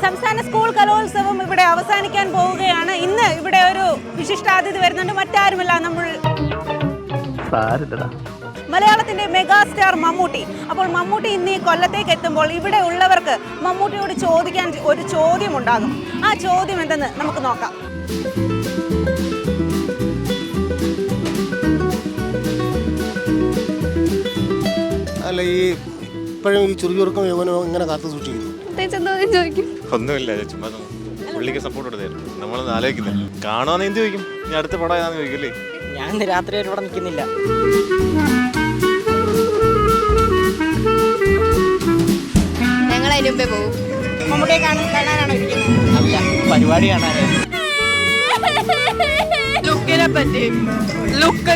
സംസ്ഥാന സ്കൂൾ കലോത്സവം ഇവിടെ അവസാനിക്കാൻ പോവുകയാണ്. ഇന്ന് ഇവിടെ ഒരു വിശിഷ്ടാതിഥി വരുന്നുണ്ട്. മറ്റാരുമല്ല, നമ്മൾ മലയാളത്തിന്റെ മെഗാസ്റ്റാർ മമ്മൂട്ടി. അപ്പോൾ മമ്മൂട്ടി ഇന്ന് ഈ കൊല്ലത്തേക്ക് എത്തുമ്പോൾ ഇവിടെ ഉള്ളവർക്ക് മമ്മൂട്ടിയോട് ചോദിക്കാൻ ഒരു ചോദ്യം ഉണ്ടാകും. ആ ചോദ്യം എന്തെന്ന് നമുക്ക് നോക്കാം. അല്ല, ഈ ഇപ്പോഴും ഈ ചുറുചുറുക്കം യൗവനവും ഇങ്ങനെ കാത്തു സൂക്ഷിക്കുന്നു. ഒന്നുമില്ല, ചുമ്മാ പുള്ളിക്ക് സപ്പോർട്ട് കൊടുത്തായിരുന്നു. നമ്മളൊന്നും ആലോചിക്കുന്നില്ല. കാണുവാന്ന് എന്ത് ചോദിക്കും? ഞാൻ അടുത്ത പടം ഏതാന്ന് ചോദിക്കില്ലേ? ഞാൻ ഇന്ന് രാത്രി ഇവിടെ നിൽക്കുന്നില്ല. ഞങ്ങൾ അതിന് മുമ്പേ പോകും. മമ്മൂട്ടിയെ കാണാനാണോ ഇരിക്കുന്നത്? അല്ല, പരിപാടി കാണാനേ. ലുക്കിനെ പറ്റി ലുക്ക്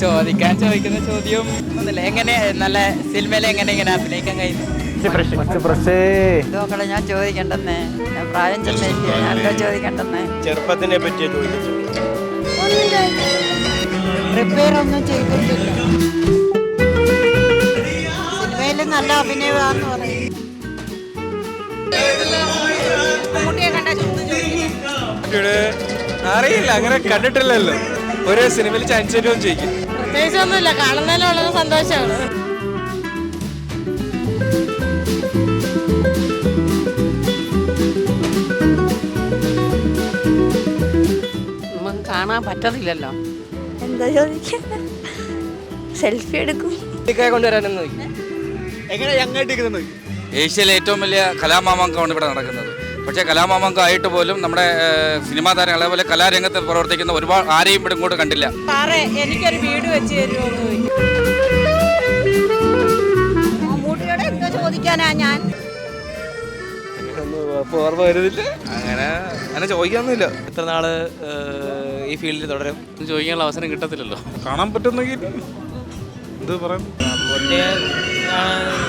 ചോദിക്കുന്ന ചോദ്യം ഒന്നുമില്ല. എങ്ങനെ നല്ല സിനിമയിൽ എങ്ങനെ അഭിനയിക്കാൻ കഴിയുന്നു? ഇതൊക്കെ ഞാൻ ചോദിക്കണ്ടെന്നേ. ഞാൻ പ്രായം ചെന്നില്ല, ഞാനോ ചോദിക്കണ്ടെന്നേ. ചെറുപ്പത്തിനെ പറ്റിയ ചോദിച്ചു. പ്രിപ്പയർ ഒന്നും ചെയ്തിട്ടില്ല. സിനിമയിൽ നല്ല അഭിനയമാണെന്ന് പറയും. മമ്മൂട്ടിയെ കണ്ടാൽ ചോദിക്കുന്നത് അറിയില്ല, അങ്ങനെ കണ്ടിട്ടില്ലല്ലോ. ഓരോ സിനിമയിൽ ചാൻസ് തരുമോ ചോദിക്കും. പ്രത്യേകിച്ചൊന്നുമില്ല, കാണുന്നതിന് വളരെ സന്തോഷമാണ്. നമുക്ക് കാണാൻ പറ്റത്തില്ലല്ലോ. എന്താ ചോദിക്കാൻ? സെൽഫി എടുക്കും. കൊണ്ടുവരാനെന്ന് എങ്ങനെ ഞങ്ങായിട്ട് ഏഷ്യയിലെ ഏറ്റവും വലിയ കലാമാമാങ്കമാണ് ഇവിടെ നടക്കുന്നത്. പക്ഷേ കലാമാമാങ്കമായിട്ട് പോലും നമ്മുടെ സിനിമാ താരങ്ങളെ പോലെ കലാരംഗത്ത് പ്രവർത്തിക്കുന്ന ഒരുപാട് ആരെയും ഇവിടെ ഇങ്ങോട്ട് കണ്ടില്ല. സാറേ, എനിക്കൊരു വീട് വെച്ച് തരുമോ? മമ്മൂട്ടിയോട് എന്താ ചോദിക്കാനാ ഞാൻ? ഓർമ്മ വരുന്നില്ല. അങ്ങനെ ചോദിക്കാനൊന്നുമില്ല. എത്ര നാള് ഈ ഫീൽഡിൽ തുടരും? ചോദിക്കാനുള്ള അവസരം കിട്ടത്തില്ലല്ലോ. കാണാൻ പറ്റുന്നെങ്കിൽ എന്ത് പറയാം? മമ്മൂട്ടിയെ കാണാൻ